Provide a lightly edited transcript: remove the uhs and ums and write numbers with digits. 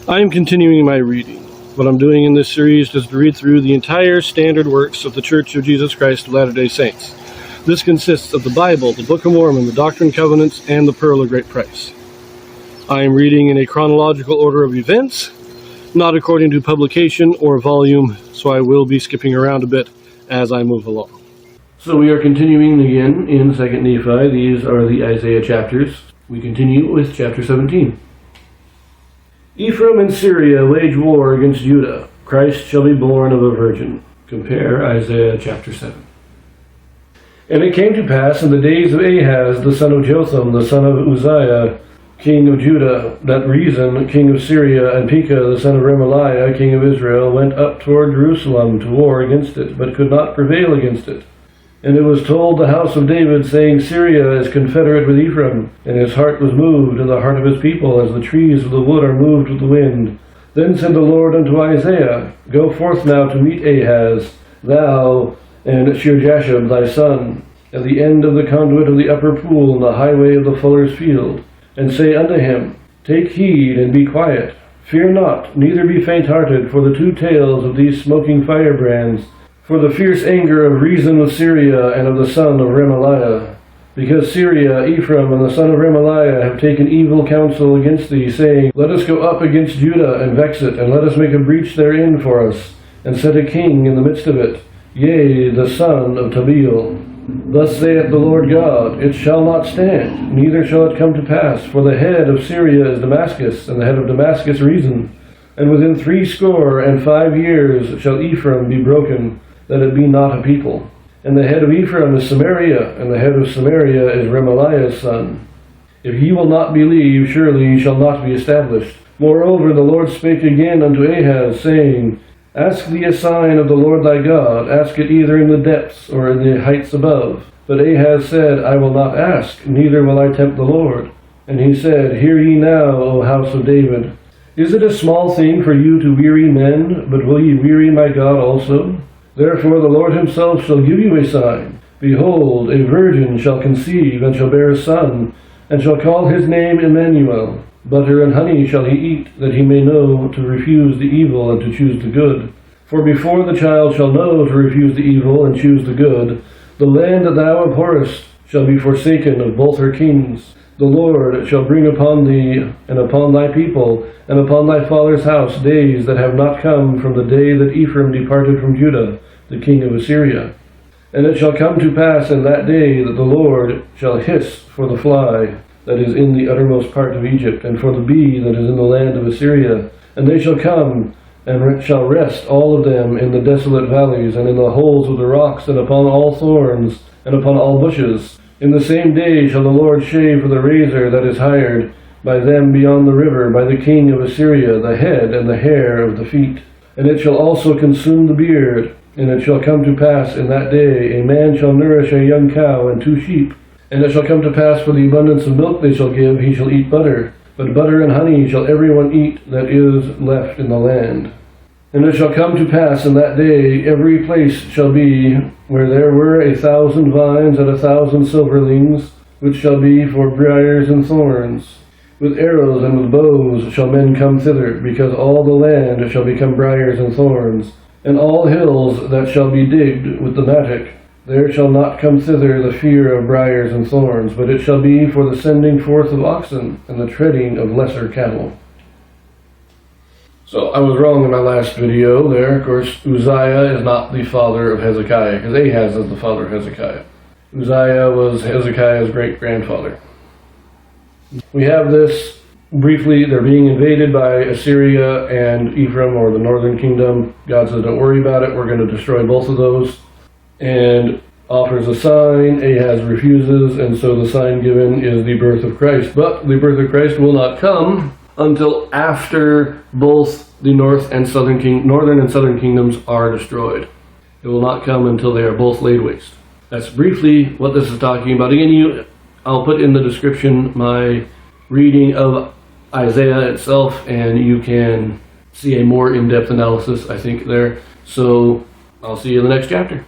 I am continuing my reading. What I'm doing in this series is to read through the entire standard works of the Church of Jesus Christ of Latter-day Saints. This consists of the Bible, the Book of Mormon, the Doctrine and Covenants, and the Pearl of Great Price. I am reading in a chronological order of events, not according to publication or volume, so I will be skipping around a bit as I move along. So we are continuing again in 2 Nephi. These are the Isaiah chapters. We continue with chapter 17. Ephraim and Syria wage war against Judah. Christ shall be born of a virgin. Compare Isaiah chapter 7. And it came to pass in the days of Ahaz, the son of Jotham, the son of Uzziah, king of Judah, that Rezin, king of Syria, and Pekah, the son of Remaliah, king of Israel, went up toward Jerusalem to war against it, but could not prevail against it. And it was told the house of David, saying, Syria is confederate with Ephraim, and his heart was moved, and the heart of his people, as the trees of the wood are moved with the wind. Then said the Lord unto Isaiah, Go forth now to meet Ahaz, thou and Shear-Jashub thy son, at the end of the conduit of the upper pool in the highway of the fuller's field, and say unto him, Take heed, and be quiet. Fear not, neither be faint-hearted, for the two tails of these smoking firebrands, for the fierce anger of Rezin of Syria and of the son of Remaliah. Because Syria, Ephraim, and the son of Remaliah have taken evil counsel against thee, saying, Let us go up against Judah, and vex it, and let us make a breach therein for us, and set a king in the midst of it, yea, the son of Tabeel. Thus saith the Lord God, It shall not stand, neither shall it come to pass, for the head of Syria is Damascus, and the head of Damascus Rezin. And within 65 years shall Ephraim be broken, that it be not a people. And the head of Ephraim is Samaria, and the head of Samaria is Remaliah's son. If ye will not believe, surely ye shall not be established. Moreover, the Lord spake again unto Ahaz, saying, Ask thee a sign of the Lord thy God, ask it either in the depths or in the heights above. But Ahaz said, I will not ask, neither will I tempt the Lord. And he said, Hear ye now, O house of David. Is it a small thing for you to weary men, but will ye weary my God also? Therefore the Lord himself shall give you a sign. Behold, a virgin shall conceive, and shall bear a son, and shall call his name Emmanuel. Butter and honey shall he eat, that he may know to refuse the evil and to choose the good. For before the child shall know to refuse the evil and choose the good, the land that thou abhorrest shall be forsaken of both her kings. The Lord shall bring upon thee, and upon thy people, and upon thy father's house, days that have not come from the day that Ephraim departed from Judah, the king of Assyria. And it shall come to pass in that day that the Lord shall hiss for the fly that is in the uttermost part of Egypt, and for the bee that is in the land of Assyria. And they shall come, and shall rest all of them in the desolate valleys, and in the holes of the rocks, and upon all thorns, and upon all bushes. In the same day shall the Lord shave for the razor that is hired by them beyond the river, by the king of Assyria, the head and the hair of the feet. And it shall also consume the beard. And it shall come to pass in that day, a man shall nourish a young cow and 2 sheep. And it shall come to pass, for the abundance of milk they shall give, he shall eat butter. But butter and honey shall everyone eat that is left in the land. And it shall come to pass in that day, every place shall be where there were 1,000 vines and 1,000 silverlings, which shall be for briars and thorns. With arrows and with bows shall men come thither, because all the land shall become briars and thorns. And all hills that shall be digged with the mattock, there shall not come thither the fear of briars and thorns, but it shall be for the sending forth of oxen, and the treading of lesser cattle. So I was wrong in my last video there. Of course, Uzziah is not the father of Hezekiah, because Ahaz is the father of Hezekiah. Uzziah was Hezekiah's great-grandfather. We have this, briefly, they're being invaded by Assyria and Ephraim, or the northern kingdom. God says, don't worry about it, we're going to destroy both of those. And offers a sign, Ahaz refuses, and so the sign given is the birth of Christ. But the birth of Christ will not come until after both the northern and southern kingdoms are destroyed. It will not come until they are both laid waste. That's briefly what this is talking about. Again, I'll put in the description my reading of Isaiah itself, and you can see a more in-depth analysis, I think, there. So I'll see you in the next chapter.